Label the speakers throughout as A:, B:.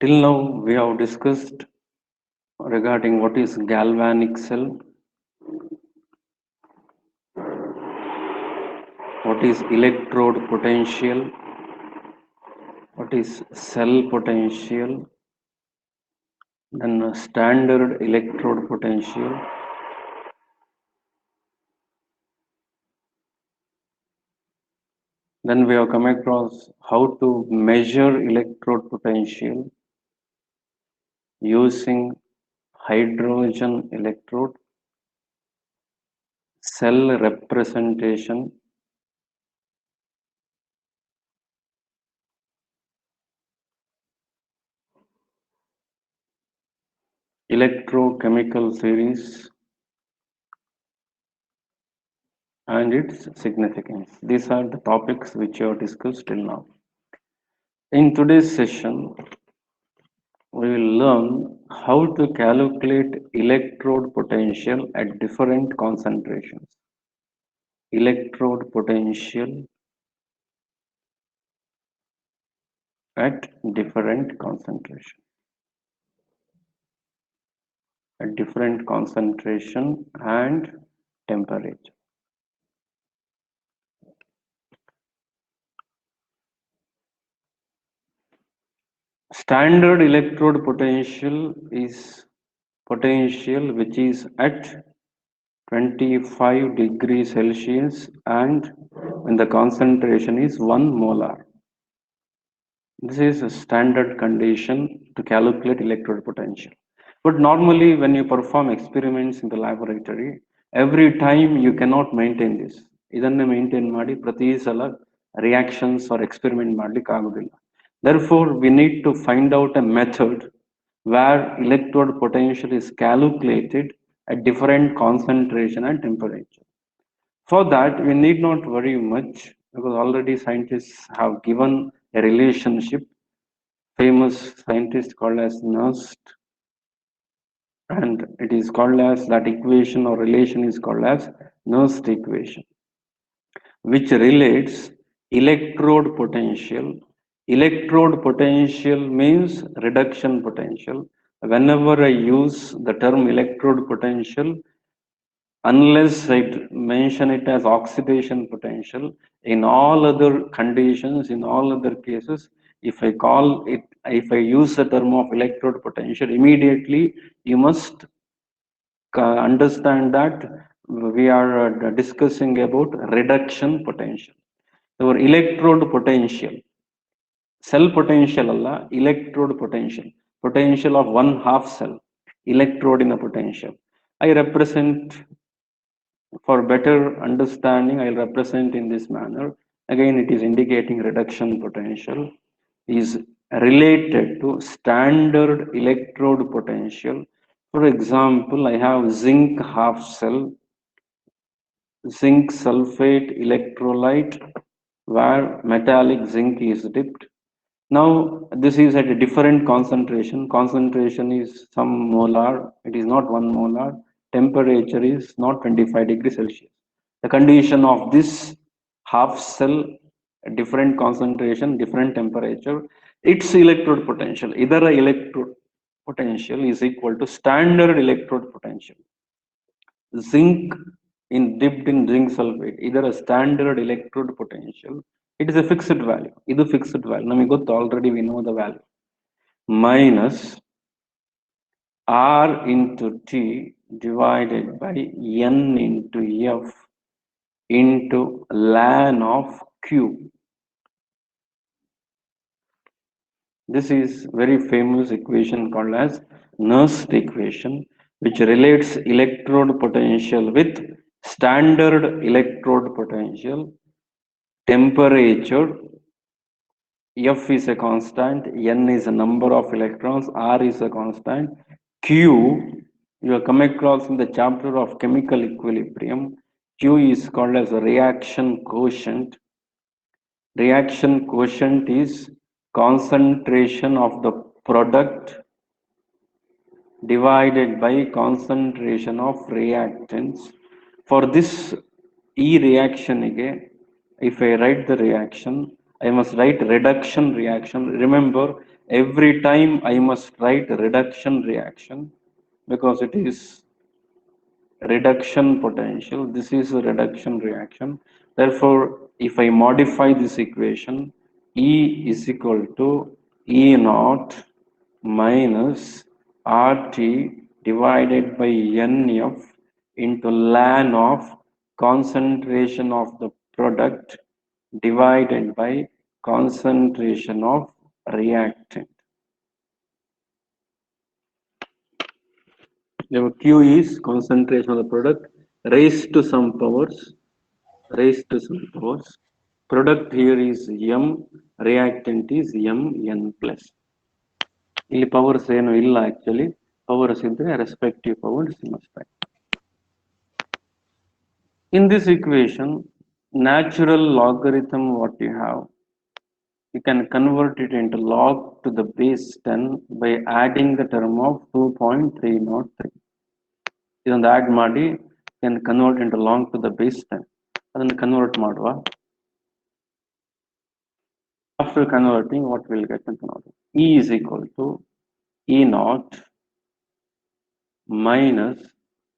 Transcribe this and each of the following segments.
A: Till now, we have discussed regarding what is galvanic cell, what is electrode potential, what is cell potential, then standard electrode potential. Then we have come across how to measure electrode potential using hydrogen electrode, cell representation, electrochemical series, and its significance. These are the topics which you have discussed till now. In today's session, we will learn how to calculate electrode potential at different concentrations. Electrode potential at different concentration. At different concentration and temperature. Standard electrode potential is potential which is at 25 degrees Celsius and when the concentration is 1 molar. This is a standard condition to calculate electrode potential. But normally when you perform experiments in the laboratory, every time you cannot maintain this. ಇದನ್ನೇ maintain ಮಾಡಿ ಪ್ರತಿ ಸಲ reactions or experiment ಮಾಡಲಿಕ್ಕೆ ಆಗುದಿಲ್ಲ. Therefore, we need to find out a method where electrode potential is calculated at different concentration and temperature. For that, we need not worry much because already scientists have given a relationship, famous scientist called as Nernst, and it is called as that equation or relation is called as Nernst equation, which relates electrode potential. Electrode potential means reduction potential. Whenever I use the term electrode potential, unless I mention it as oxidation potential, in all other conditions, in all other cases, if I call it, if I use the term of electrode potential, immediately you must understand that we are discussing about reduction potential. Our electrode potential, cell potential alla, electrode potential, potential of one half cell, electrode in a potential. I represent, for better understanding, I'll represent in this manner. Again, it is indicating reduction potential is related to standard electrode potential. For example, I have zinc half cell, zinc sulfate electrolyte where metallic zinc is dipped. Now, this is at a different concentration. Concentration is some molar. It is not 1 molar. Temperature is not 25 degrees Celsius. The condition of this half cell, different concentration, different temperature, its electrode potential, either a electrode potential is equal to standard electrode potential. Zinc in dipped in zinc sulfate, either a standard electrode potential, it is a fixed value. This is fixed value. Already we know the value. Minus R into T divided by N into F into ln of Q. This is very famous equation called as Nernst equation, which relates electrode potential with standard electrode potential, temperature. F is a constant, N is a number of electrons, R is a constant, Q, you have come across in the chapter of chemical equilibrium. Q is called as a reaction quotient. Reaction quotient is concentration of the product divided by concentration of reactants. For this E reaction again, if I write the reaction, I must write reduction reaction. Remember, every time I must write reduction reaction because it is reduction potential. This is a reduction reaction. Therefore, if I modify this equation, E is equal to E naught minus RT divided by NF into ln of concentration of the product divided by concentration of reactant. The Q is concentration of the product raised to some powers, raised to some powers. Product here is M, reactant is Mn plus. ಇಲ್ಲಿ powers ಏನು ಇಲ್ಲ actually, powers ಇದ್ರೆ respective powers must write. In this equation, natural logarithm what you have, you can convert it into log to the base 10 by adding the term of 2.303. ಇದೊಂದು add ಮಾಡಿ can convert into log to the base 10. ಅದನ್ನು convert ಮಾಡುವ. After converting, what we'll get into now? E is equal to E naught minus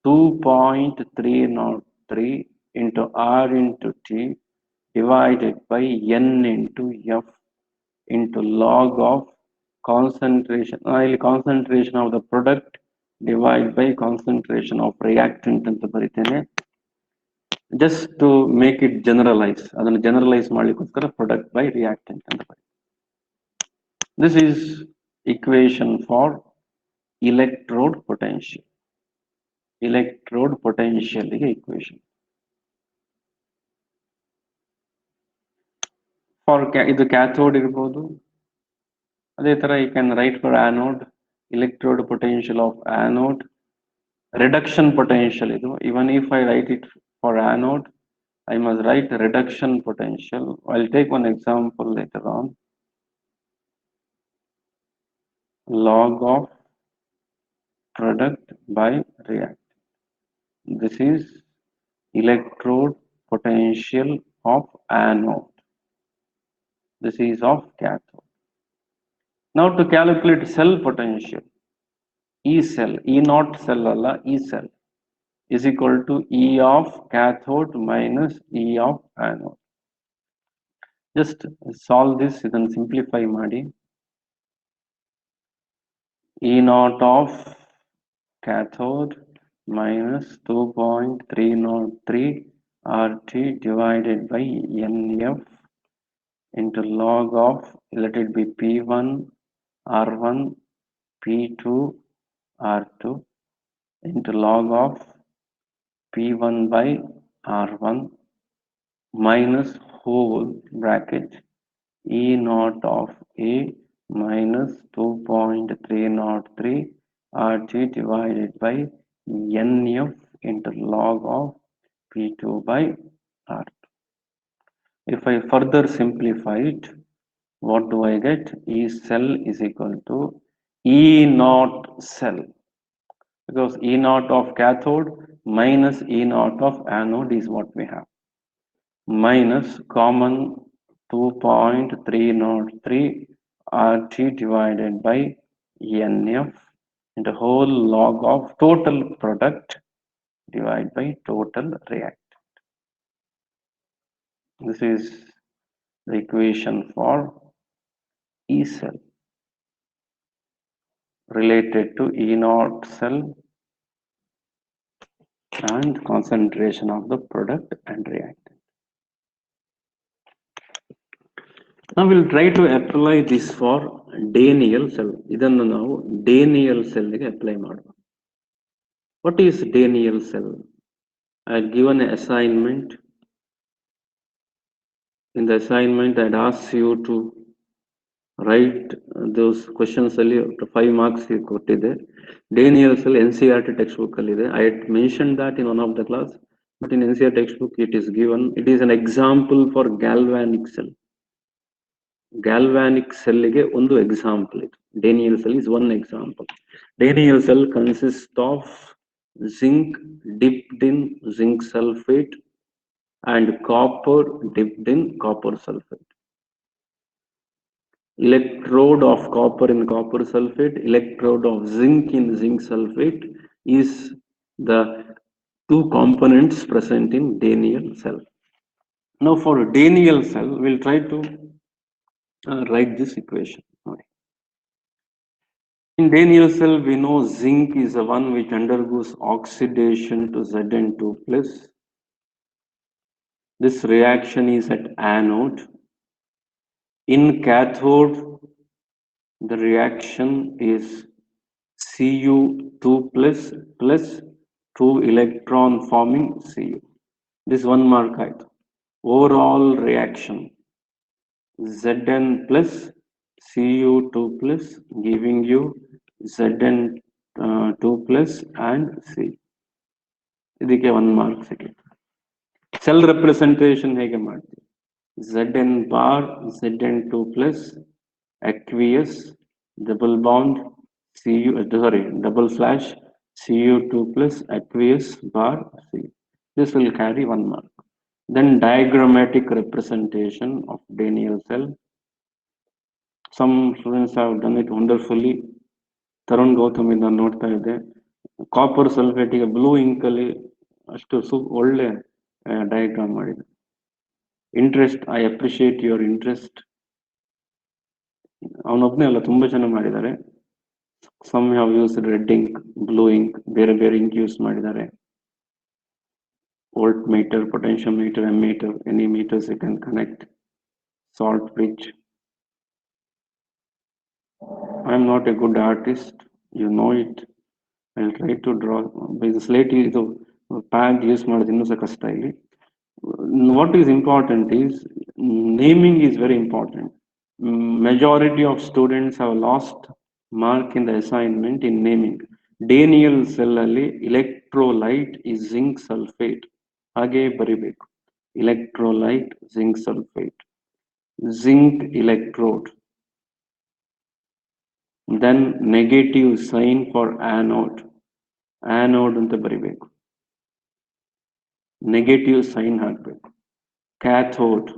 A: 2.303 into R into T divided by N into F into log of concentration, concentration of the product divided by concentration of reactant ಅಂತ ಬರೀತೇನೆ. Just to make it generalize, ಅದನ್ನು generalize ಮಾಡಲಿಕ್ಕೋಸ್ಕರ product by reactant ಅಂತ ಬರೀ. This is equation for electrode potential. Electrode potential equation. For ಇದು cathode ಇರಬಹುದು. ಅದೇ ತರ you can write for anode, electrode potential of anode, reduction potential ಇದು. Even if I write it for anode, I must write reduction potential. I'll take one example later on. Log of product by reactant. This is electrode potential of anode. This is of cathode. Now to calculate cell potential, E cell, E naught cell alla, E cell is equal to E of cathode minus E of anode. Just solve this, then simplify ಮಾಡಿ. E naught of cathode minus 2.303 RT divided by NF into log of, let it be P1 R1 P2 R2 into log of P1 by R1 minus whole bracket E naught of A minus 2.303 RT divided by NF into log of P2 by R2. If I further simplify it, what do I get? E cell is equal to E naught cell, because E naught of cathode minus E naught of anode is what we have, minus common 2.303 RT divided by NF into whole log of total product divided by total reactant. This is the equation for E cell related to E naught cell and concentration of the product and reactant. Now we'll try to apply this for Daniell cell. ಇದನ್ನು ನಾವು Daniell cell ಗೆ apply ಮಾಡುವ. What is Daniell cell? I had given an assignment. In the assignment, I had asked you to write those questions ಅಲ್ಲಿ 5 marks ಕೊಟ್ಟಿದೆ. Daniell cell NCERT textbook ಅಲ್ಲಿ ಇದೆ. I had mentioned that in one of the class, but in NCERT textbook it is given. It is an example for galvanic cell. Galvanic cell ಗೆ ಒಂದು example ಇದು. Daniell cell is one example. Daniell cell consists of zinc dipped in zinc sulfate and copper dipped in copper sulfate. electrode of copper in copper sulfate, electrode of zinc in zinc sulfate is the two components present in Daniell cell. Now for Daniell cell, we'll try to write this equation. In Daniell cell, we know zinc is the one which undergoes oxidation to Zn2 plus. This reaction is at anode. In cathode, the reaction is Cu2 plus 2 electron forming Cu. This one mark I. Overall reaction Zn plus Cu2 plus giving you Zn2 plus and C. ಇದಕ್ಕೆ 1 mark ಸಿಗುತ್ತೆ. Cell representation ಹೇಗೆ ಮಾಡ್ತೀವಿ? Zn bar Zn2 plus aqueous double bond double slash Cu2 plus aqueous bar C. This will carry 1 mark. Then diagrammatic representation of Daniell cell. Some students have done it wonderfully. Tarun Gautam ಇಂದ ನೋಡ್ತಾ ಇದ್ದೆ. Copper ಸಲ್ಫೇಟಿಗೆ blue ಇಂಕಲ್ಲಿ ಅಷ್ಟು ಒಳ್ಳೆ diagram ಮಾಡಿದೆ. Interest, I appreciate your interest. ಅವನೊಬ್ಬನೇ ಅಲ್ಲ, ತುಂಬಾ ಜನ ಮಾಡಿದ್ದಾರೆ. Some have use red ink, blue ink, ಬೇರೆ ಬೇರೆ ಇಂಕ್ ಯೂಸ್ ಮಾಡಿದ್ದಾರೆ. Voltmeter, potentiometer, ammeter, any meters you can connect. Salt bridge. I am not a good artist, you know it. I'll try to draw. Slate ಇದು pad use ಮಾಡೋದು ಇನ್ನೂ ಸಹ ಕಷ್ಟ ಇಲ್ಲಿ. What is important is naming is very important. Majority of students have lost mark in the assignment in naming. Daniell cell ಅಲ್ಲಿ electrolyte is zinc sulfate. ಹಾಗೆ ಬರಿಬೇಕು. Electrolyte zinc sulfate. Zinc electrode. Then negative sign for anode. Anode ಅಂತ ಬರಿಬೇಕು. Negative sign ಹಾಕಬೇಕು. Cathode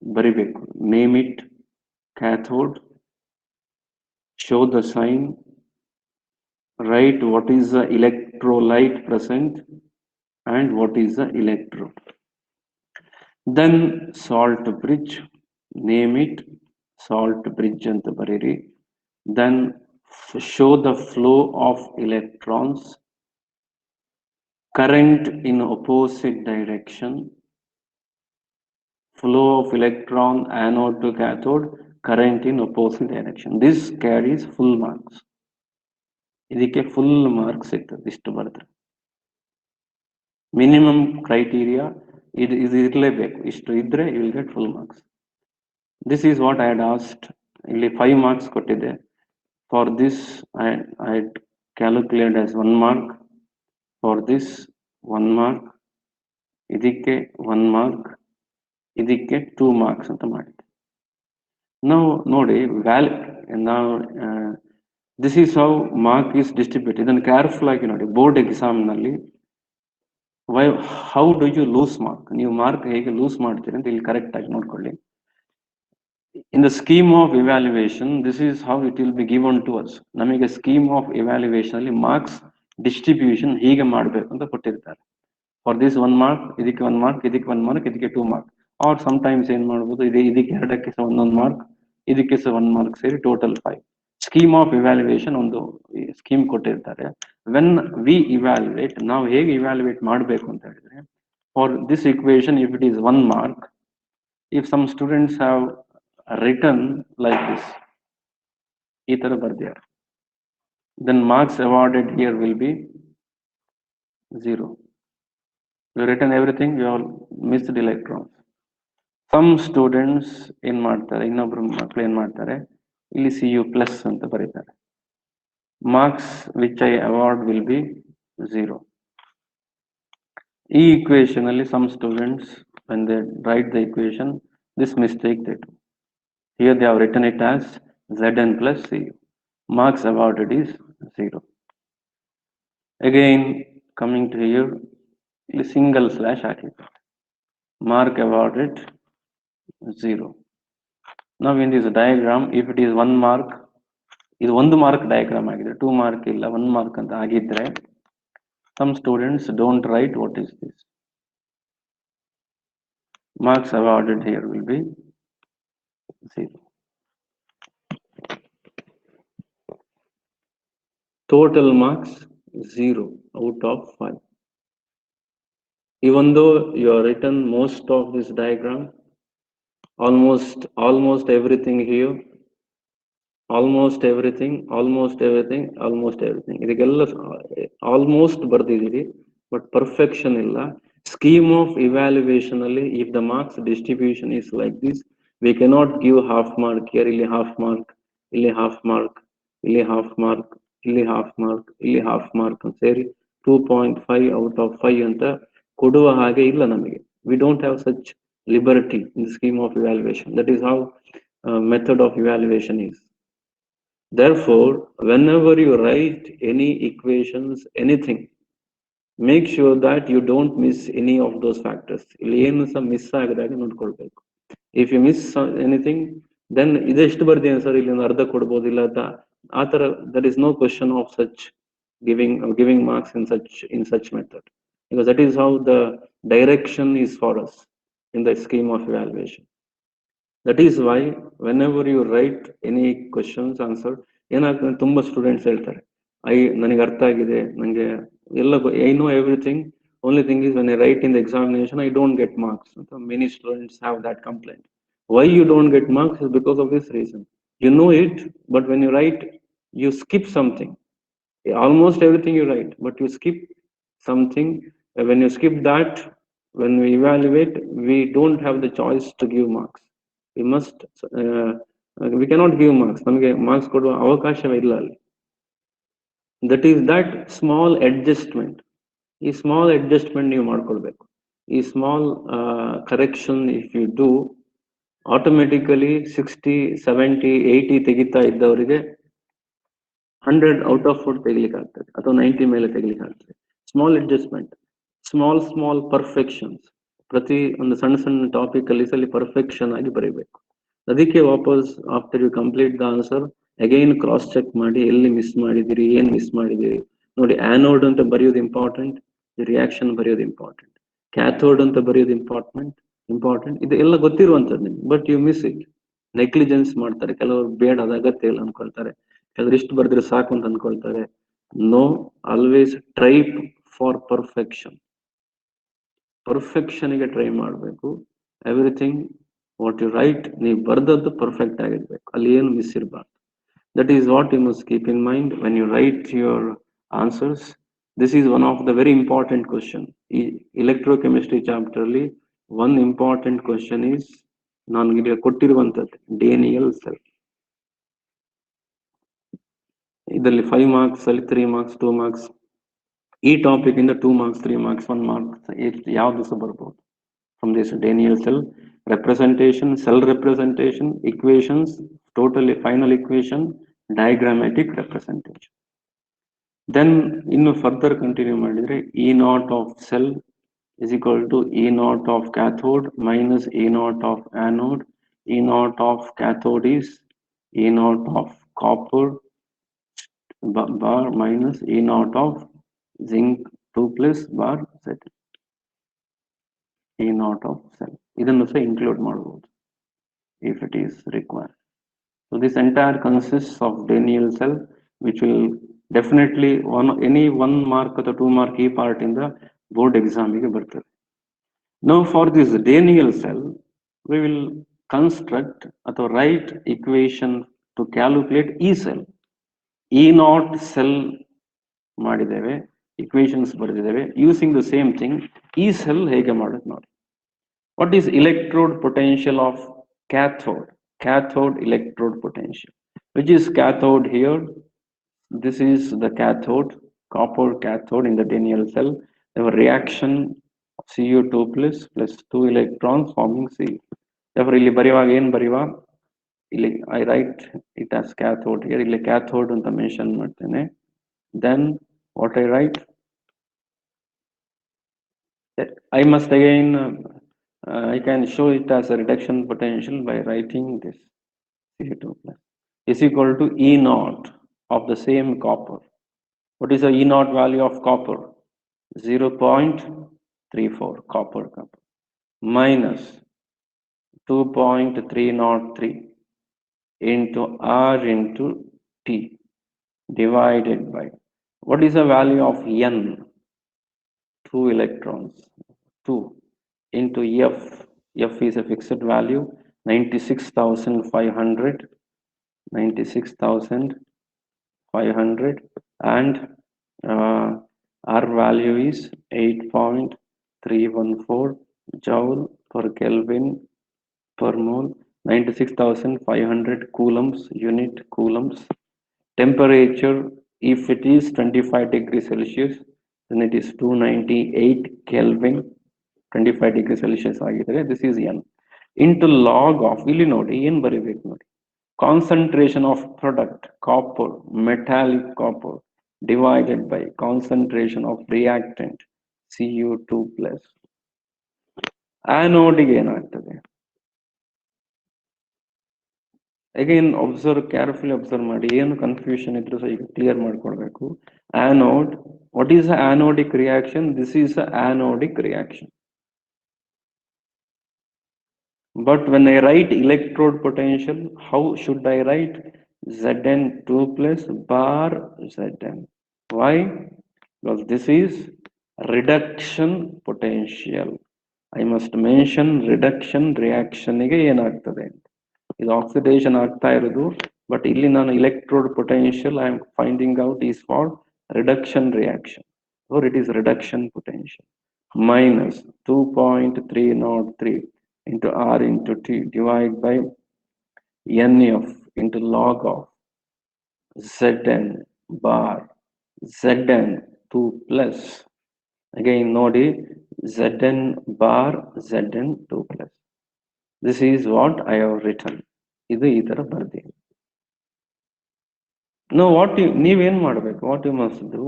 A: ಬರಿಬೇಕು. Name it. Cathode. Show the sign. Write what is the electrolyte present and what is the electrode. Then salt bridge. Name it. Salt bridge ಅಂತ ಬರೀರಿ. Then show the flow of electrons. Current in opposite direction. Flow of electron anode to cathode, current in opposite direction. This carries full marks. ಇದಕ್ಕೆ full marks ಸಿಗ್ತದೆ ಇಷ್ಟು ಬರೆದ್ರೆ. Minimum criteria ಇದು ಇರಲೇಬೇಕು. ಇಷ್ಟು ಇದ್ರೆ you will get full marks. This is what I had asked. ಇಲ್ಲಿ 5 marks ಕೊಟ್ಟಿದ್ದೆ. For this I had calculated as 1 mark. For this 1 mark. ಇದಕ್ಕೆ 1 mark. ಇದಕ್ಕೆ 2 marks ಅಂತ ಮಾಡಿದೆ. ನಾವು ನೋಡಿ ನಾವು this is how mark is distribute. ಇದನ್ನು ಕೇರ್ಫುಲ್ ಆಗಿ ನೋಡಿ. ಬೋರ್ಡ್ ಎಕ್ಸಾಮ್ ನಲ್ಲಿ how do you lose mark, ನೀವು ಮಾರ್ಕ್ ಹೇಗೆ ಲೂಸ್ ಮಾಡ್ತೀರಿ ಅಂತ ಇಲ್ಲಿ ಕರೆಕ್ಟ್ ಆಗಿ ನೋಡ್ಕೊಳ್ಳಿ. In the scheme of evaluation this is how it will be given to us. ನಮಗೆ ಸ್ಕೀಮ್ ಆಫ್ ಇವ್ಯಾಲ್ಯೂಯೇಷನ್ ಅಲ್ಲಿ ಮಾರ್ಕ್ಸ್ ಡಿಸ್ಟ್ರಿಬ್ಯೂಷನ್ ಹೀಗೆ ಮಾಡಬೇಕು ಅಂತ ಕೊಟ್ಟಿರ್ತಾರೆ. ಫಾರ್ ದಿಸ್ 1 mark, ಇದಕ್ಕೆ 1 mark, ಇದಕ್ಕೆ 1 mark, ಇದಕ್ಕೆ 2 mark. ಆರ್ ಸಮ್ಟೈಮ್ಸ್ ಏನ್ ಮಾಡ್ಬೋದು, ಇದಕ್ಕೆ 2ಕ್ಕೆ ಸಹ 1 mark, ಇದಕ್ಕೆ ಸಹ 1 mark ಸೇರಿ ಟೋಟಲ್ 5. ಸ್ಕೀಮ್ ಆಫ್ ಇವ್ಯಾಲ್ಯೂಯೇಷನ್ ಒಂದು ಸ್ಕೀಮ್ ಕೊಟ್ಟಿರ್ತಾರೆ. ವೆನ್ ವಿ ಇವ್ಯಾಲ್ಯೂಯೇಟ್, ನಾವು ಹೇಗೆ ಇವ್ಯಾಲ್ಯೂಯೇಟ್ ಮಾಡಬೇಕು ಅಂತ ಹೇಳಿದ್ರೆ, for this equation if it is 1 mark, if some students have return like this, ಈ ತರ ಬರ್ದಿದ್ದಾರೆ, then marks awarded here will be 0. You written everything, you have missed electrons. Some students ಏನ್ ಮಾಡ್ತಾರೆ, ಇನ್ನೊಬ್ರು ಮಕ್ಕಳು ಏನ್ ಮಾಡ್ತಾರೆ, ಇಲ್ಲಿ Cu plus ಅಂತ ಬರೀತಾರೆ. Marks which I award will be 0. ಈ equation ಅಲ್ಲಿ some students when they write the equation, this mistake they do. Here they have written it as Zn plus Cu. Marks awarded is 0. Again coming to here, single slash ಹಾಕಿದ್ದಾರೆ. Mark awarded 0. Now in this diagram, if it is 1 mark, ಇದು 1 mark diagram ಆಗಿದೆ, 2 mark ಇಲ್ಲ, 1 mark ಅಂತ ಆಗಿದ್ರೆ, some students don't write what is this. Marks awarded here will be 0. Total marks 0 out of 5. Even though you have written most of this diagram, almost everything here, almost everything, ಇದಕ್ಕೆಲ್ಲ almost ಬರ್ದಿದ್ದೀರಿ, but perfection ಇಲ್ಲ. Scheme of evaluation ಅಲ್ಲಿ if the marks distribution is like this, we cannot give half mark here, ಇಲ್ಲಿ half mark, ಇಲ್ಲಿ half mark, ಇಲ್ಲಿ half mark, ಇಲ್ಲಿ half mark, ಇಲ್ಲಿ half mark ಅಂತ ಸೇರಿ 2.5 out of 5 ಅಂತ ಕೊಡುವ ಹಾಗೆ ಇಲ್ಲ ನಮಗೆ. We don't have such liberty in the scheme of evaluation. That is how method of evaluation is. Therefore, whenever you write any equations, anything, make sure that you don't miss any of those factors. ಇಲ್ಲಿ ಏನು ಸಹ miss ಆಗದಾಗ ನೋಡ್ಕೊಳ್ಬೇಕು. If you miss anything, then ಇದೆಷ್ಟು ಬರ್ತೀನಿ sir, ಇಲ್ಲಿ ಒಂದು ಅರ್ಧ ಕೊಡ್ಬೋದಿಲ್ಲ ಅಂತ ಆ ತರ, there is no question of such giving marks in such method, because that is how the direction is for us in the scheme of evaluation. That is why whenever you write any questions answer, ಏನಾಗ್ತದೆ, ತುಂಬಾ students ಹೇಳ್ತಾರೆ, ನನಗೆ ಅರ್ಥ ಆಗಿದೆ, ನನಗೆ ಎಲ್ಲ I know everything, only thing is when I write in the examination I don't get marks. So many students have that complaint. Why you don't get marks is because of this reason. You know it, but when you write you skip something. Almost everything you write, but you skip something. When you skip that, when we evaluate, we don't have the choice to give marks. We must we cannot give marks. ನಮಗೆ marks ಕೊಡುವ ಅವಕಾಶವೇ ಇಲ್ಲ ಅಲ್ಲಿ. That is that small adjustment. ಈ small adjustment ನೀವು ಮಾಡ್ಕೊಳ್ಬೇಕು. ಈ small correction if you do, automatically 60, 70, 80 ತೆಗಿತಾ ಇದ್ದವರಿಗೆ 100 ಔಟ್ ಆಫ್ 4 ತೆಗಿಲಿಕ್ಕೆ ಆಗ್ತದೆ, ಅಥವಾ 90 ಮೇಲೆ ತೆಗಿಲಿಕ್ಕೆ ಆಗ್ತದೆ. ಸ್ಮಾಲ್ ಅಡ್ಜಸ್ಟ್ಮೆಂಟ್, ಸ್ಮಾಲ್ ಪರ್ಫೆಕ್ಷನ್ಸ್, ಪ್ರತಿ ಒಂದು ಸಣ್ಣ ಟಾಪಿಕ್ ಅಲ್ಲಿ ಪರ್ಫೆಕ್ಷನ್ ಆಗಿ ಬರೀಬೇಕು. ಅದಕ್ಕೆ ವಾಪಸ್ after you complete the answer again cross check ಮಾಡಿ, ಎಲ್ಲಿ ಮಿಸ್ ಮಾಡಿದಿರಿ, ಏನ್ ಮಿಸ್ ಮಾಡಿದಿರಿ ನೋಡಿ. ಆನೋಡ್ ಅಂತ ಬರೆಯೋದು ಇಂಪಾರ್ಟೆಂಟ್, ರಿಯಾಕ್ಷನ್ ಬರೆಯೋದು ಇಂಪಾರ್ಟೆಂಟ್, ಕ್ಯಾಥೋಡ್ ಅಂತ ಬರೆಯೋದು ಇಂಪಾರ್ಟೆಂಟ್ ಇದೆಲ್ಲ ಗೊತ್ತಿರುವಂತದ್ದು ನಿಮ್ಗೆ, but you miss it. Negligence ಮಾಡ್ತಾರೆ ಕೆಲವರು, ಬೇಡ ಅದು ಅಗತ್ಯ ಇಲ್ಲ ಅನ್ಕೊಳ್ತಾರೆ, ಕೆಲವರು ಇಷ್ಟು ಬರೆದ್ರೆ ಸಾಕು ಅಂತ ಅನ್ಕೊಳ್ತಾರೆ. ನೋ, ಆಲ್ವೇಸ್ ಟ್ರೈ ಫಾರ್ ಪರ್ಫೆಕ್ಷನ್ಗೆ ಟ್ರೈ ಮಾಡಬೇಕು. ಎವ್ರಿಥಿಂಗ್ ವಾಟ್ ಯು ರೈಟ್, ನೀವು ಬರ್ದದ್ದು ಪರ್ಫೆಕ್ಟ್ ಆಗಿರ್ಬೇಕು, ಅಲ್ಲಿ ಏನು ಮಿಸ್ ಇರಬಾರ್ದು. That is what you must keep in mind when you write your answers. This is one of the very important question. Electrochemistry chapter ಅಲ್ಲಿ one important question is ನಾನು ಇಲ್ಲಿ ಕೊಟ್ಟಿರುವಂತದ್ದು Daniel cell. ಇದರಲ್ಲಿ 5 marks ಅಲ್ಲಿ 3 marks 2 marks, ಈ topic ಇಂದ 2 marks 3 marks 1 mark ಯಾವ್ದು ಸಹ ಬರ್ಬೋದು. From this Daniel cell representation, cell representation, equations, totally final equation, diagrammatic representation. Then ಇನ್ನು further continue ಮಾಡಿದ್ರೆ E naught of cell is equal to E naught of cathode minus E naught of anode. E naught of cathode is E naught of copper bar minus E naught of zinc 2 plus bar Z. E naught of cell. ಇದನ್ನು ಸಹ include ಮಾಡಬಹುದು if it is required. So this entire consists of Daniel cell, which will definitely any 1 mark or 2 mark ಈ part in the board exam ಗೆ ಬರ್ತದೆ. Now for this Daniel cell, we will construct ಅಥವಾ write equation to calculate E cell. E naught cell ಮಾಡಿದ್ದೇವೆ, equations ಬರೆದಿದ್ದೇವೆ. Using the same thing, E cell ಹೇಗೆ ಮಾಡೋದು ನೋಡಿ. What is electrode potential of cathode? Cathode electrode potential. Which is cathode here? This is the cathode, copper cathode in the Daniel cell. They have a reaction Cu2 plus 2 electrons forming C. Therefore, ಇಲ್ಲಿ ಬರೆಯುವಾಗ ಏನು ಬರೆಯುವ, ಇಲ್ಲಿ I write it as cathode here. ಇಲ್ಲಿ cathode ಅಂತ mention ಮಾಡ್ತೇನೆ. Then what I write? I must again I can show it as a reduction potential by writing this. Cu2 plus is equal to E naught of the same copper. What is the E naught value of copper? 0.34 copper minus 2.303 into R into T divided by, what is the value of N? 2 electrons. 2 into F. F is a fixed value, 96,500. 96,500 and R value is 8.314 joule per Kelvin per mole, 96,500 coulombs, unit coulombs. Temperature, if it is 25 degrees Celsius, then it is 298 Kelvin. 25 degrees Celsius ಆಗಿದ್ರೆ this is N. Into log of, ಇಲ್ಲಿ ನೋಡಿ ಏನು ಬರೀಬೇಕು ನೋಡಿ, concentration of product copper, metallic copper divided by concentration of reactant Cu2 plus. ಆನೋಡಿಗೆ ಏನಾಗ್ತದೆ? Again observe, carefully observe ಮಾಡಿ, ಏನು confusion ಇದ್ರು ಸಹ ಈಗ ಕ್ಲಿಯರ್ ಮಾಡ್ಕೊಳ್ಬೇಕು. Anode, what is the anodic reaction? This is the anodic reaction. But when I write electrode potential, how should I write? Zn2 plus bar Zn. Why? Because this is reduction potential. I must mention reduction reaction ಗೆ ಏನಾಗ್ತದೆ, ಇದು oxidation ಆಗ್ತಾ ಇರೋದು, but ಇಲ್ಲಿ ನಾನು electrode potential I am finding out is for reduction reaction, or it is reduction potential, minus 2.303 into R into T divided by NF into log of Zn bar Zn2 plus. Again ನೋಡಿ, Zn bar Zn2 plus. This is what I have written. ಇದು ಈ ತರ ಬರ್ತೀನಿ. Now what ನೀವೇನ್ ಮಾಡ್ಬೇಕು, what you must do,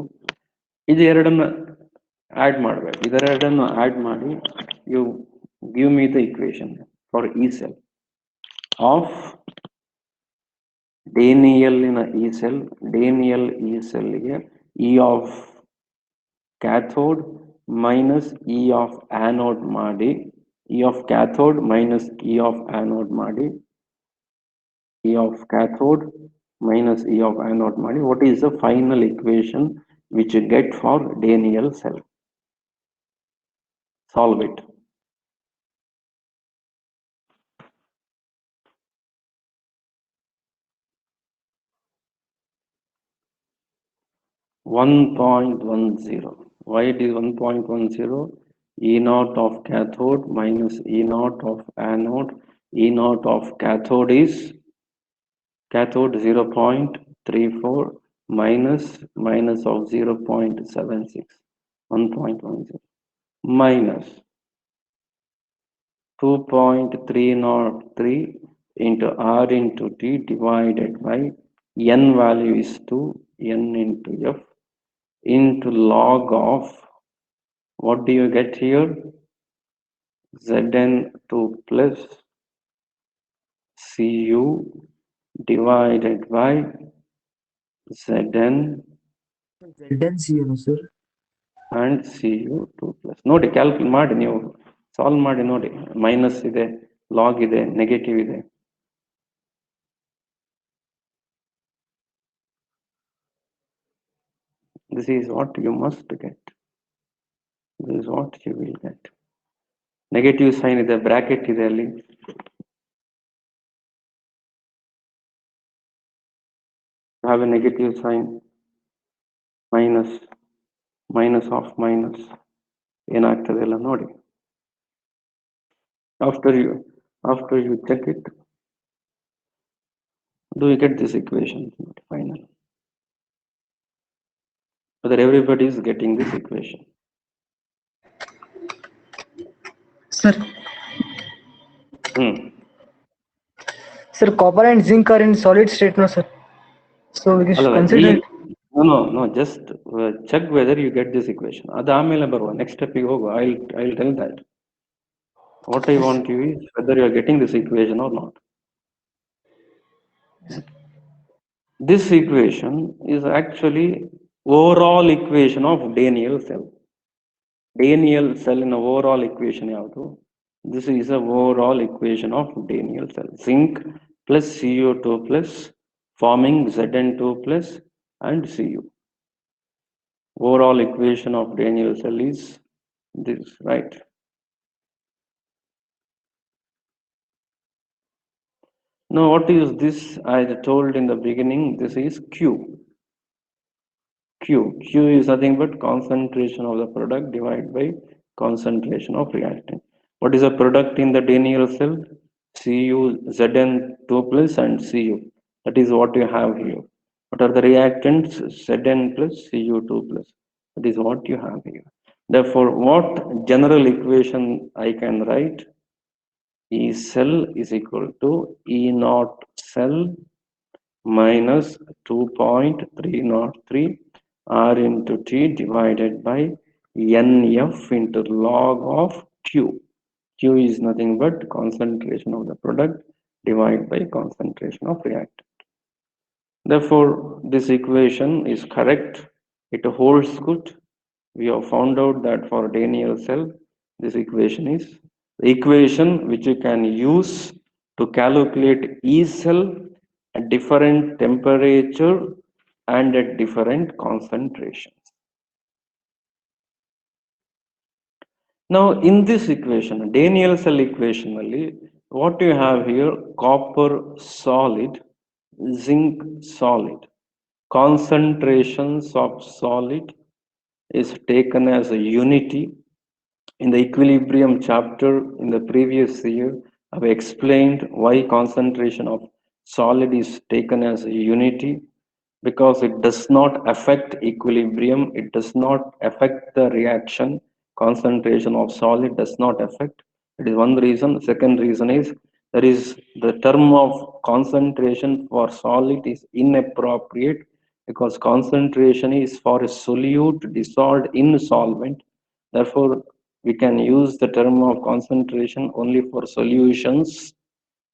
A: ಇದು ಎರಡನ್ನ add ಮಾಡ್ಬೇಕು. ಇದೆರಡನ್ನು ಆಡ್ ಮಾಡಿ you give me the equation for E cell of Daniell in a E cell. Daniell E cell ಗೆ E of cathode minus E of anode ಮಾಡಿ, E of cathode minus E of anode ಮಾಡಿ, E of cathode minus E of anode ಮಾಡಿ, what is the final equation which you get for Daniell cell? Solve it. (1.10). Why it is 1.10? E naught of cathode minus E naught of anode. E naught of cathode is 0.34 minus of 0.76, 1.10 minus 2.303 into R into T divided by N value is 2, N into F into log of, what do you get here? Zn2 plus Cu divided by Zn
B: Cu sir.
A: and Cu2 plus. ನೋಡಿ calculate ಮಾಡಿ, ನೀವು solve ಮಾಡಿ ನೋಡಿ. Minus ಇದೆ, log ಇದೆ, negative ಇದೆ. This is what you must get. This is what you will get. Negative sign ಇದೆ, bracket ಇದೆ ಅಲ್ಲಿ. Have a negative sign, minus of minus, ಏನಾಗ್ತದೆ ಎಲ್ಲ ನೋಡಿ. After you check it, do you get this equation finally? Whether everybody is getting this equation?
B: Sir. Sir, copper and zinc are in solid state, no sir? So we should consider.
A: No, just check whether you get this equation. ಅದು ಆಮೇಲೆ ಬರುವ, next step ಗೆ ಹೋಗುವ. I'll tell that. What I want you is whether you are getting this equation or not. This equation is actually overall equation of Daniell cell. Daniell cell in overall equation ಯಾವುದು? This is a overall equation of Daniell cell. Zinc plus CO2 plus forming Zn2 plus and Cu. Overall equation of Daniell cell is this, right? Now what is this? I told in the beginning, this is Q. Q is nothing but concentration of the product divided by concentration of reactant. What is the product in the Daniell cell? Cu, Zn2 plus and Cu. That is what you have here. What are the reactants? Zn plus Cu2 plus. That is what you have here. Therefore, what general equation I can write? E cell is equal to E naught cell minus 2.303 R into T divided by NF into log of Q. Q is nothing but concentration of the product divided by concentration of reactant. Therefore, this equation is correct. It holds good. We have found out that for Daniell cell, this equation is the equation which you can use to calculate E cell at different temperature and at different concentrations. Now, in this equation, Daniell cell equation, what you have here, copper solid, zinc solid. Concentrations of solid is taken as a unity. In the equilibrium chapter in the previous year, I've explained why concentration of solid is taken as a unity, because it does not affect equilibrium, it does not affect the reaction. Concentration of solid does not affect. It is one reason. Second reason is there is the term of concentration for solid is inappropriate, because concentration is for a solute dissolved in solvent. Therefore, we can use the term of concentration only for solutions,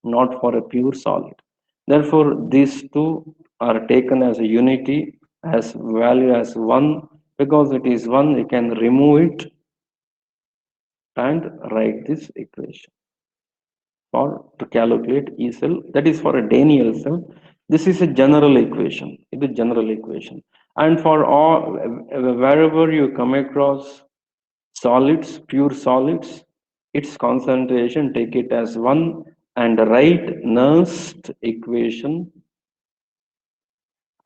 A: not for a pure solid. Therefore, these two are taken as a unity, as value as 1. Because it is 1, we can remove it and write this equation for to calculate E cell. That is for a Daniell cell. This is a general equation. It is general equation. And for all, wherever you come across solids, pure solids, its concentration, take it as 1 and write Nernst equation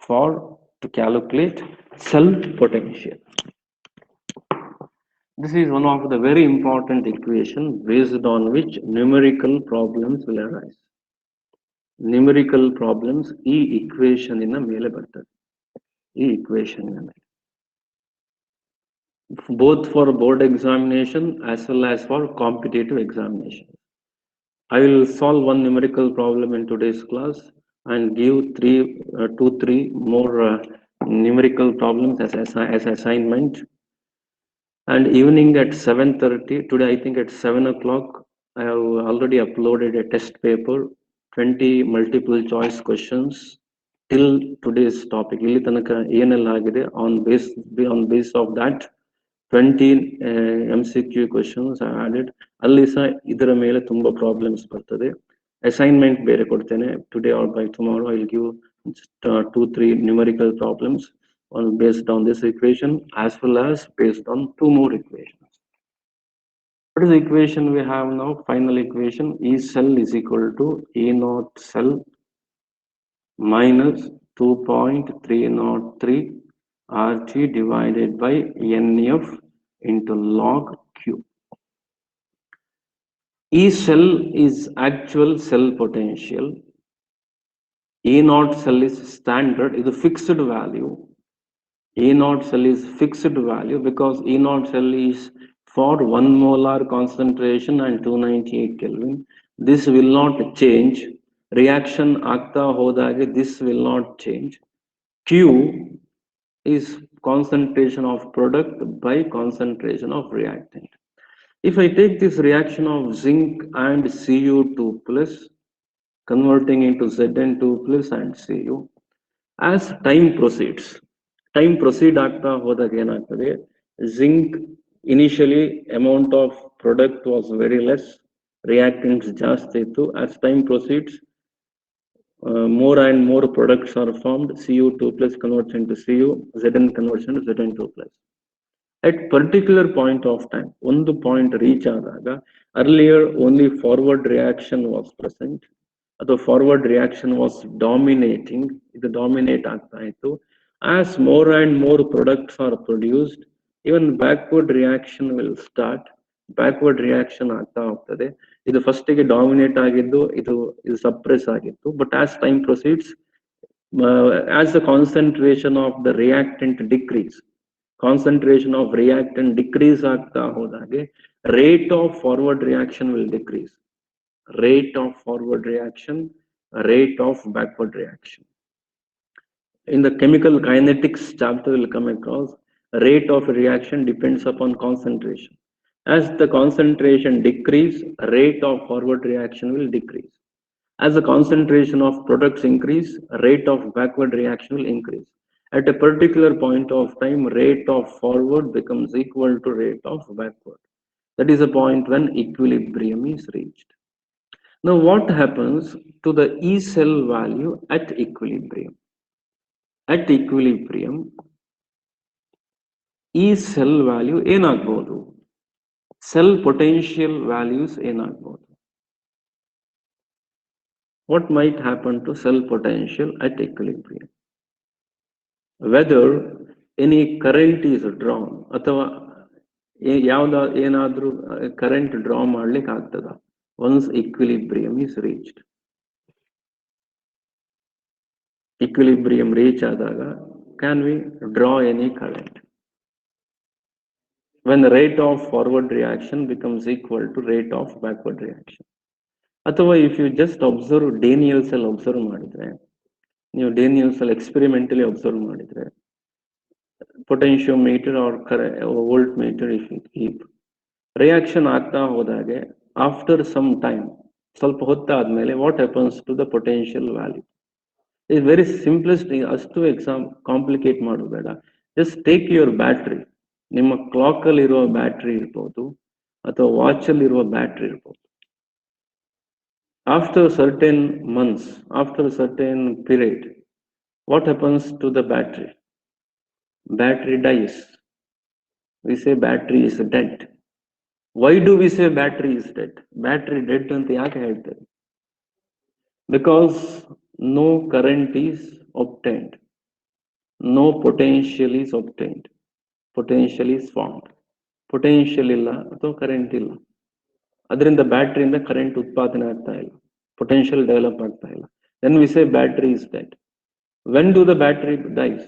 A: for to calculate cell potential. This is one of the very important equation based on which numerical problems will arise. Numerical problems ಈ equation ಇನ ಮೇಲೆ ಬರ್ತದೆ. ಈ equation ಇನ ಮೇಲೆ. Both for board examination as well as for competitive examination. I will solve one numerical problem in today's class and give 3 more numerical problems as assignment. And evening at 7:30, today I think at 7 o'clock, I have already uploaded a test paper, 20 multiple choice questions till today's topic. ಇಲ್ಲಿ ತನಕ ಏನೆಲ್ಲ ಆಗಿದೆ on base of that 20 MCQ questions I added. ಅಲ್ಲಿ ಸಹ ಇದರ ಮೇಲೆ ತುಂಬಾ problems ಬರ್ತದೆ. ಅಸೈನ್ಮೆಂಟ್ ಬೇರೆ ಕೊಡ್ತೇನೆ. Today or by tomorrow I will give 2-3 numerical problems based on this equation, as well as based on 2 more equations. What is the equation we have now? Final equation, E cell is equal to E naught cell minus 2.303 RT divided by NF into log Q. E cell is actual cell potential. E naught cell is standard, is a fixed value. E naught cell is fixed value because E naught cell is for 1 molar concentration and 298 Kelvin. This will not change. Reaction ಆಗ್ತಾ ಹೋದಾಗೆ this will not change. Q is concentration of product by concentration of reactant. If I take this reaction of zinc and Cu2 plus, converting into Zn2 plus and Cu. As time proceeds, time proceed ಆಗ್ತಾ ಹೋದಾಗ ಏನಾಗ್ತದೆ, zinc initially amount of product was very less, reactants ಜಾಸ್ತಿ ಇತ್ತು. As time proceeds, more and more products are formed. Cu2 plus converts into Cu, Zn converts into Zn2 plus. At particular point of time, ಒಂದು point reach ಆದಾಗ, earlier only forward reaction was present, ಅಥವಾ forward reaction was dominating, ಇದು dominate ಆಗ್ತಾ ಇತ್ತು. As more and more products are produced, even backward reaction will start. Backward reaction ಆಗ್ತಾ ಹೋಗ್ತದೆ. ಇದು ಫಸ್ಟಿಗೆ ಡಾಮಿನೇಟ್ ಆಗಿದ್ದು, ಇದು ಸಪ್ರೆಸ್ ಆಗಿತ್ತು. But as time proceeds, as the concentration of the reactant decrease, concentration of reactant decrease ಆಗ್ತಾ ಹೋದಾಗೆ, rate of forward reaction will decrease. Rate of forward reaction, rate of backward reaction. In the chemical kinetics chapter will come across, rate of reaction depends upon concentration. As the concentration decrease, rate of forward reaction will decrease. As the concentration of products increase, rate of backward reaction will increase. At a particular point of time, rate of forward becomes equal to rate of backward. That is the point when equilibrium is reached. Now, what happens to the E cell value at equilibrium? At equilibrium, E cell value ಏನಾಗಬಹುದು? Cell potential values ಏನಾಗಬಹುದು? What might happen to cell potential at equilibrium? Whether any current is drawn, ಅಥವಾ ಏನಾದ್ರೂ current draw ಮಾಡ್ಲಿಕ್ಕೆ ಆಗ್ತದ once equilibrium is reached. Equilibrium reach ಆದಾಗ, can we draw any current? When the rate of forward reaction becomes equal to rate of backward reaction. ಅಥವಾ if you just observe Daniell cell observe ಮಾಡಿದ್ರೆ, ನೀವು Daniell cell experimentally observe ಮಾಡಿದ್ರೆ, potentiometer or voltmeter if you keep, reaction ಆಗ್ತಾ ಹೋದಾಗೆ, after some time, ಸ್ವಲ್ಪ ಹೊತ್ತಾದ್ಮೇಲೆ what happens to the potential value? It's very simplest thing. ಅಷ್ಟು exam complicate ಮಾಡಬೇಡ. Just take your battery. ನಿಮ್ಮ clock ಅಲ್ಲಿ ಇರುವ battery ಇರ್ಬೋದು, ಅಥವಾ ವಾಚ್ ಅಲ್ಲಿ ಇರುವ ಬ್ಯಾಟ್ರಿ ಇರ್ಬೋದು. After certain months, after a certain period, what happens to the battery? Battery dies. We say battery is dead. Why do we say battery is dead? Battery dead ಅಂತ ಯಾಕೆ ಹೇಳ್ತೇವೆ? Because no current is obtained, no potential is obtained, potential is formed. Potential ಇಲ್ಲ ಅಥವಾ current ಇಲ್ಲ, ಅದರಿಂದ ಬ್ಯಾಟ್ರಿಯಿಂದ current ಉತ್ಪಾದನೆ ಆಗ್ತಾ ಇಲ್ಲ, potential ಡೆವಲಪ್ ಆಗ್ತಾ ಇಲ್ಲ. Then we say battery is dead. When do the battery dies?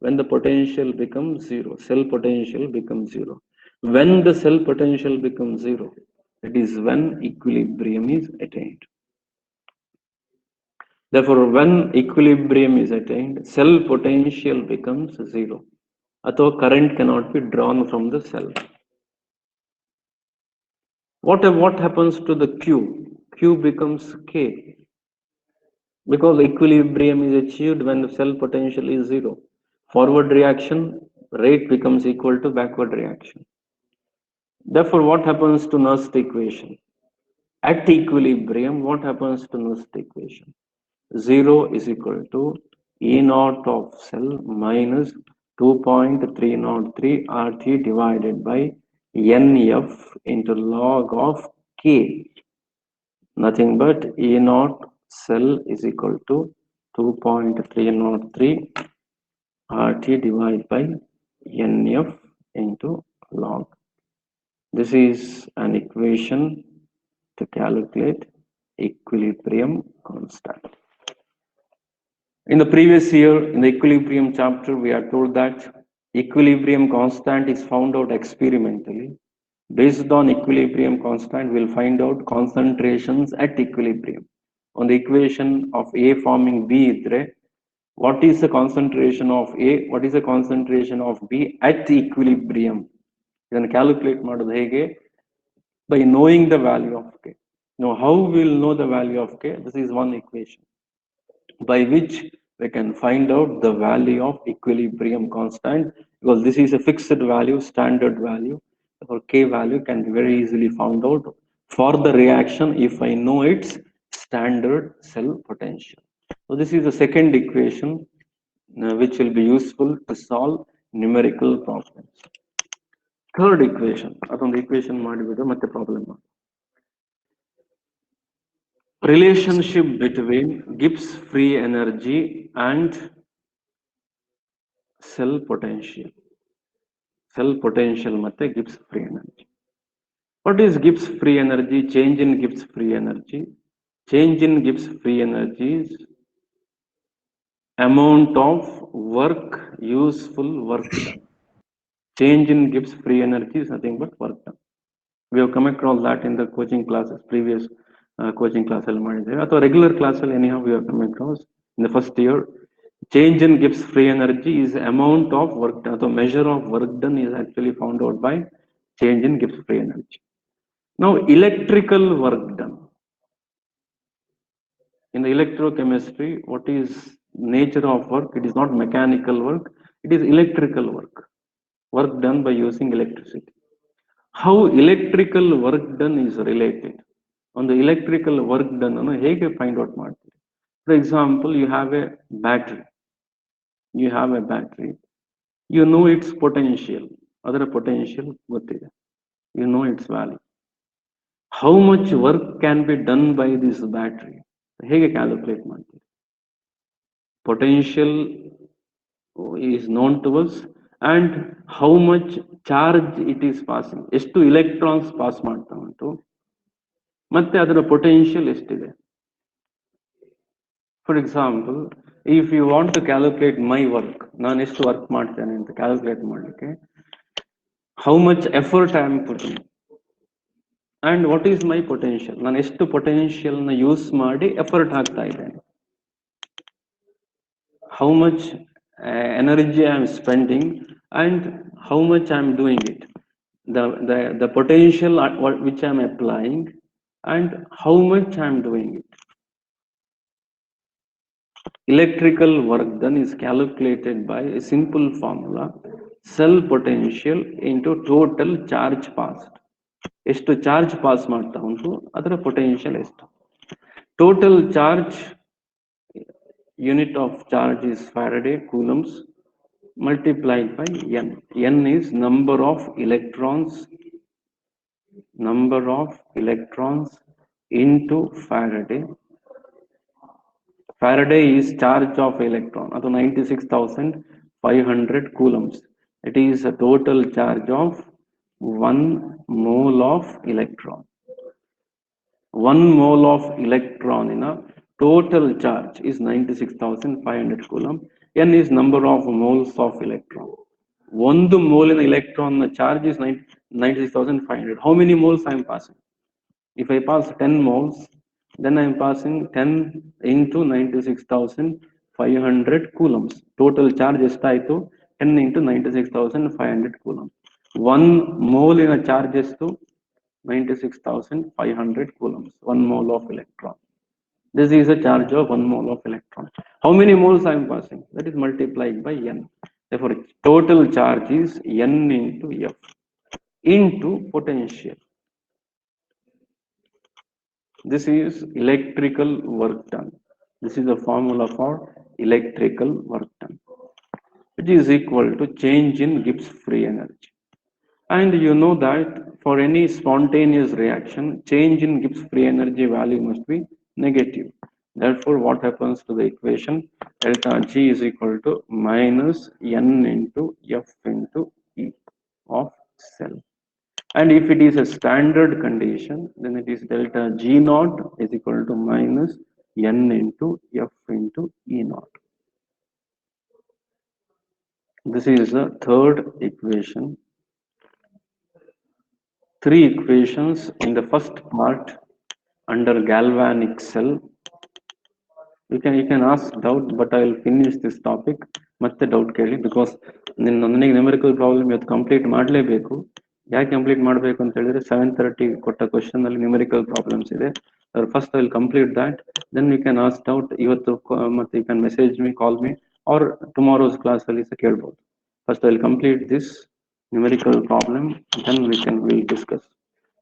A: When the potential becomes zero, cell potential becomes zero. When the cell potential becomes zero, it is when equilibrium is attained. Therefore, when equilibrium is attained, cell potential becomes zero. ಅಥವಾ current cannot be drawn from the cell. What happens to the Q? Q becomes K. Because equilibrium is achieved when the cell potential is zero. Forward reaction rate becomes equal to backward reaction. Therefore, what happens to Nernst equation? At equilibrium, what happens to Nernst equation? 0 is equal to E naught of cell minus 2.303 RT divided by NF into log of K. Nothing but E naught cell is equal to 2.303 RT divided by NF into log. This is an equation to calculate equilibrium constant. In the previous year, in the equilibrium chapter, we are told that equilibrium constant is found out experimentally. Based on equilibrium constant, we'll find out concentrations at equilibrium. On the equation of A forming B idre, what is the concentration of A, what is the concentration of B at equilibrium? You can calculate by knowing the value of K. Now, how we'll know the value of K? This is one equation by which we can find out the value of equilibrium constant, because this is a fixed value, standard value. Therefore, K value can be very easily found out for the reaction if I know its standard cell potential. So this is the second equation which will be useful to solve numerical problems. Third equation, ಅದೊಂದು equation ಮಾಡಿಬಿಟ್ಟು ಮತ್ತೆ problem ಮಾಡಿ. Relationship between Gibbs free energy and cell potential. Cell potential ಮತ್ತೆ Gibbs free energy. What is Gibbs free energy? Change in Gibbs free energy. Change in Gibbs free energy is amount of work, useful work done. Change in Gibbs free energy is nothing but work done. We have come across that in the coaching classes, previous coaching class or regular class. Anyhow, we have come across in the first year. Change in Gibbs free energy is amount of work done. So measure of work done is actually found out by change in Gibbs free energy. Now, electrical work done. In the electrochemistry, what is nature of work? It is not mechanical work, it is electrical work. Work done by using electricity. How electrical work done is related. On the electrical work done, ಹೇಗೆ find out ಮಾಡ್ತೀರಿ? For example, you have a battery. You have a battery. You know its potential. ಅದರ potential ಗೊತ್ತಿದೆ. You know its value. How much work can be done by this battery? ಹೇಗೆ calculate ಮಾಡ್ತೀರಿ? Potential is known to us and how much charge it is passing. ಎಷ್ಟು electrons pass ಮಾಡ್ತಾ ಉಂಟು ಮತ್ತೆ ಅದರ potential ಎಷ್ಟಿದೆ. For example, if you want to calculate my work, ನಾನು ಎಷ್ಟು ವರ್ಕ್ ಮಾಡ್ತೇನೆ ಅಂತ ಕ್ಯಾಲ್ಕುಲೇಟ್ ಮಾಡಲಿಕ್ಕೆ, how much effort I am putting and what is my potential, ನಾನು ಎಷ್ಟು potential ನ ಯೂಸ್ ಮಾಡಿ ಎಫರ್ಟ್ ಹಾಕ್ತಾ ಇದ್ದೇನೆ, how much energy I am spending and how much I am doing it, the potential which I am applying and how much I am doing it. Electrical work done is calculated by a simple formula, cell potential into total charge passed. ಎಷ್ಟು charge pass ಮಾಡ್ತಾ ಉಂಟು ಅದರ potential ಎಷ್ಟು. Total charge, unit of charge is Faraday coulombs multiplied by n. N is number of electrons into Faraday. Faraday is charge of electron, ಅದು 96,500 coulombs. It is a total charge of 1 mole of electron. 1 mole of electron in a total charge is 96,500 coulomb. N is number of moles of electron. 1 mole in electron charge is 96,500. How many moles I am passing? If I pass 10 moles, then I am passing 10 into 96,500 coulombs. Total charge is 10 into 96,500 coulombs. 1 mole in a charge is 96,500 coulombs. 1 mole of electron. This is a charge of 1 mole of electron. How many moles I am passing? That is multiplied by n. Therefore, total charge is n into F into potential. This is electrical work done. This is the formula for electrical work done, which is equal to change in Gibbs free energy. And you know that for any spontaneous reaction, change in Gibbs free energy value must be negative. Therefore, what happens to the equation? Delta G is equal to minus n into F into E of cell. And if it is a standard condition, then it is delta G naught is equal to minus n into F into E naught. This is the third equation. 3 equations in the first part under galvanic cell. You can ask doubt, but I will finish this topic. ಮತ್ತೆ doubt ಕೇಳಿ, because ನನಗೆ numerical problem ಇವತ್ತು complete ಮಾಡಲೇಬೇಕು. ಯಾಕೆ complete ಮಾಡಬೇಕು ಅಂತ ಹೇಳಿದ್ರೆ 7:30 ಕೊಟ್ಟ ಕ್ವಶನ್ ಅಲ್ಲಿ ನ್ಯೂಮೆರಿಕಲ್ ಪ್ರಾಬ್ಲಮ್ಸ್ ಇದೆ. First I will complete that, then you can ask out ಇವತ್ತು ಮತ್ತೆ you can message me, call me, or tomorrow's class ಅಲ್ಲಿ ಸಹ ಕೇಳ್ಬೋದು. First I will complete this numerical problem, then we'll discuss.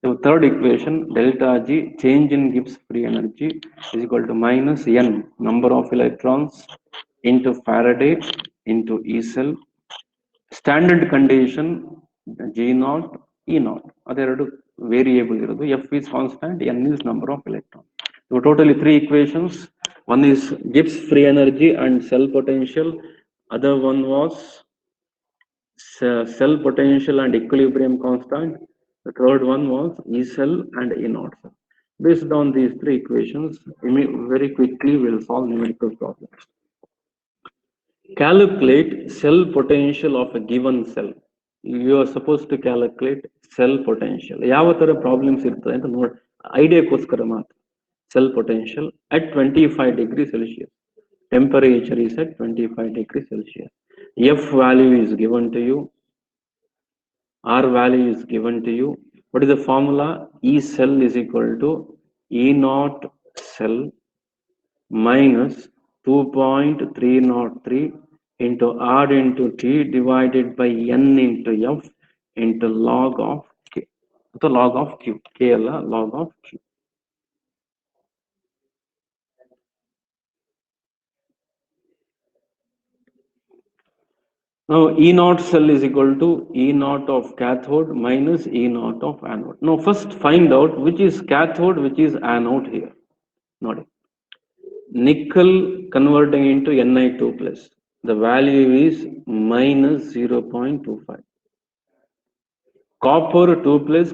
A: So third equation, delta G, change in Gibbs free energy, is equal to minus n number of electrons into Faraday into E cell. Standard condition G naught E naught ಅದೆರಡು variable ಇರೋದು. F is constant, n is number of electrons. So totally three equations. One is Gibbs free energy and cell potential. Other one was cell potential and equilibrium constant. The third one was E cell and E naught cell. Based on these three equations, very quickly we'll solve numerical problems. Calculate cell potential of a given cell. You are supposed to calculate cell potential. ಯಾವ ತರ problems ಇರ್ತದೆ ಅಂತ ನೋಡಿ, ಐಡಿಯಾಕ್ಕೋಸ್ಕರ ಮಾತ್ರ. Cell potential at 25 degrees Celsius. Temperature is at 25 degrees Celsius. F value is given to you. R value is given to you. What is the formula? E cell is equal to E naught cell minus 2.303 into R into T divided by N into F into log of K. So log of Q. K alla log of Q. Now E naught cell is equal to E naught of cathode minus E naught of anode. Now first find out which is cathode, which is anode here. Note. Nickel converting into Ni2 plus. The value is minus 0.25. Copper 2 plus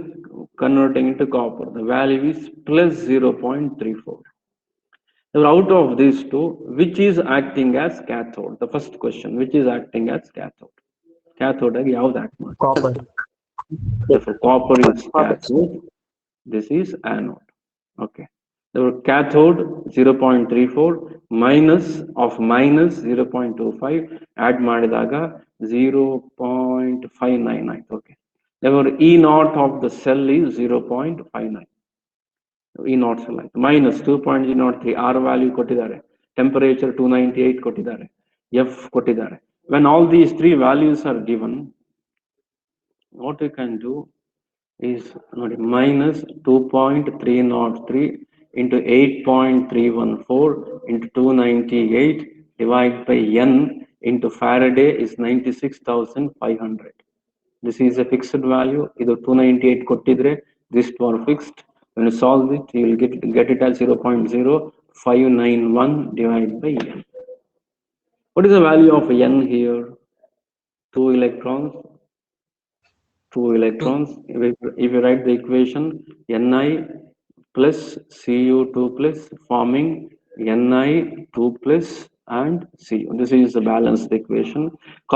A: converting into copper. The value is plus 0.34. Now out of these two, which is acting as cathode? The first question, which is acting as cathode? Cathode ಯಾವ್ದು act ಮಾಡುತ್ತೆ?
B: Copper.
A: Therefore, copper is cathode. This is anode. Okay. The cathode 0.34 minus of minus 0.25 add ಮಾಡಿದಾಗ 0.599. Okay. Therefore, E naught of the cell is 0.59. E naught cell minus 2.03. R value ಕೊಟ್ಟಿದ್ದಾರೆ. Temperature 298 ಕೊಟ್ಟಿದ್ದಾರೆ. F ಕೊಟ್ಟಿದ್ದಾರೆ. When all these three values are given, what we can do is minus 2.303 into 8.314 into 298 divided by N into Faraday is 96,500. This is a fixed value. Either 298 kottidre, this one fixed. When you solve it, you will get it as 0.0591 divided by N. What is the value of N here? 2 electrons. 2 electrons. If you write the equation, Ni plus Cu2 plus forming Ni2 plus and Cu. This is the balanced equation.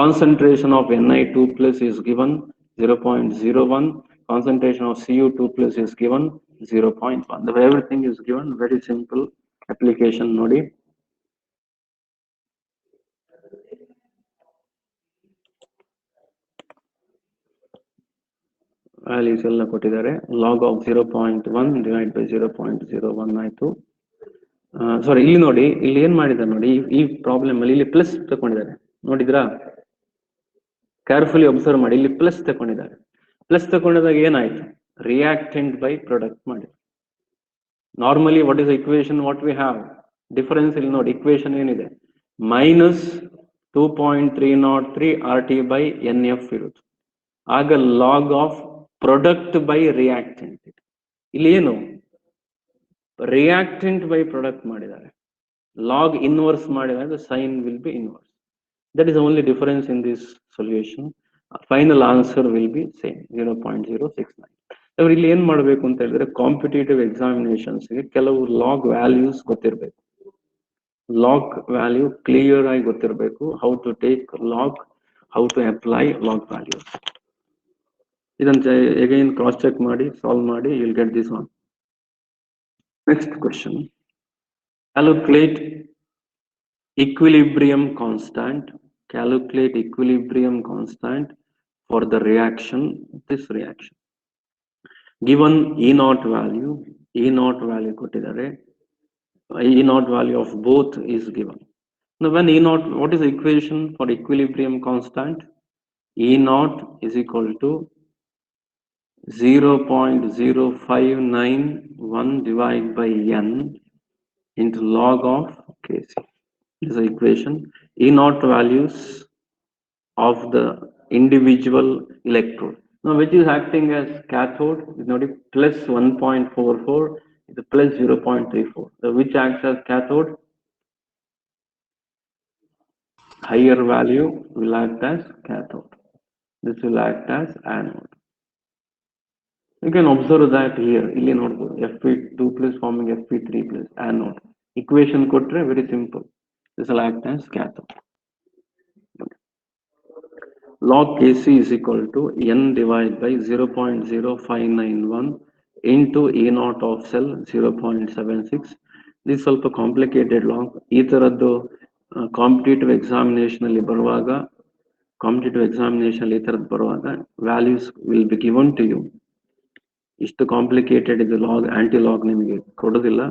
A: Concentration of Ni2 plus is given 0.01. Concentration of Cu2 plus is given 0.1. Everything is given. Very simple application. Nodi. Values ಎಲ್ಲ ಕೊಟ್ಟಿದ್ದಾರೆ. Log of 0.1 divided by 0.01 ಆಯ್ತು. ಸಾರಿ, ಇಲ್ಲಿ ನೋಡಿ, ಇಲ್ಲಿ ಏನ್ ಮಾಡಿದ್ದಾರೆ ನೋಡಿ, ಈ ಪ್ರಾಬ್ಲಮ್ ಅಲ್ಲಿ ಇಲ್ಲಿ ಪ್ಲಸ್ ತಗೊಂಡಿದ್ದಾರೆ. ನೋಡಿದ್ರಾ? ಕೇರ್ಫುಲಿ ಅಬ್ಸರ್ವ್ ಮಾಡಿ, ಇಲ್ಲಿ ಪ್ಲಸ್ ತಗೊಂಡಿದ್ದಾರೆ. ಪ್ಲಸ್ ತಗೊಂಡಾಗ ಏನಾಯ್ತು? ರಿಯಾಕ್ಟೆಂಟ್ ಬೈ ಪ್ರಾಡಕ್ಟ್ ಮಾಡಿ. Normally what is equation what we have? Difference ಇಲ್ಲಿ ನೋಡಿ, ಇಕ್ವೇಶನ್ ಏನಿದೆ? ಮೈನಸ್ 2.303 RT by NF ಇರುತ್ತೆ. ಆಗ log of product by reactant. ಇಲ್ಲಿ ಏನು? ರಿಯಾಕ್ಟೆಂಟ್ ಬೈ ಪ್ರಾಡಕ್ಟ್ ಮಾಡಿದ್ದಾರೆ. ಲಾಗ್ ಇನ್ವರ್ಸ್ ಮಾಡಿದಾಗ sign will be inverse. That is the only difference in this solution. Final answer will be same, 0.069. ಇಲ್ಲಿ ಏನ್ ಮಾಡಬೇಕು ಅಂತ ಹೇಳಿದ್ರೆ, ಕಾಂಪಿಟೇಟಿವ್ ಎಕ್ಸಾಮಿನೇಷನ್ಸ್ ಗೆ ಕೆಲವು ಲಾಗ್ ವ್ಯಾಲ್ಯೂಸ್ ಗೊತ್ತಿರಬೇಕು. ಲಾಗ್ ವ್ಯಾಲ್ಯೂ ಕ್ಲಿಯರ್ ಆಗಿ ಗೊತ್ತಿರಬೇಕು. How to take log, how to apply log values. ಇದನ್ನ again cross check ಮಾಡಿ ಸಾಲ್ವ್ ಮಾಡಿ, you will get this one. Next question. Calculate equilibrium constant. Calculate equilibrium constant for the reaction, this reaction. Given E naught value ಕೊಟ್ಟಿದ್ದಾರೆ. E naught value of both is given. Now when E naught, what is the equation for equilibrium constant? E naught is equal to 0.0591 divided by n into log of Kc. This is the equation. E naught values of the individual electrode. Now, which is acting as cathode is not plus 1.44, is plus 0.34. So, which acts as cathode? Higher value will act as cathode. This will act as anode. You can observe that here. Illi nodabodu Fe2 plus forming Fe3 plus anode. Equation kotre very simple. This will act as cathode. Log Kc is equal to n divided by 0.0591 into E naught of cell 0.76. This is ಸ್ವಲ್ಪ complicated log. ಈ ತರದ್ದು competitive examination ಅಲ್ಲಿ ಬರುವಾಗ values will be given to you. ಇಷ್ಟು complicated ಇದು log anti log ನಿಮಗೆ ಕೊಡೋದಿಲ್ಲ.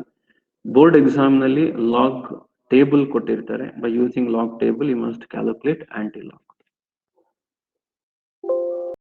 A: Board exam ನಲ್ಲಿ ಲಾಗ್ ಟೇಬಲ್ ಕೊಟ್ಟಿರ್ತಾರೆ. By using log table you must calculate anti log.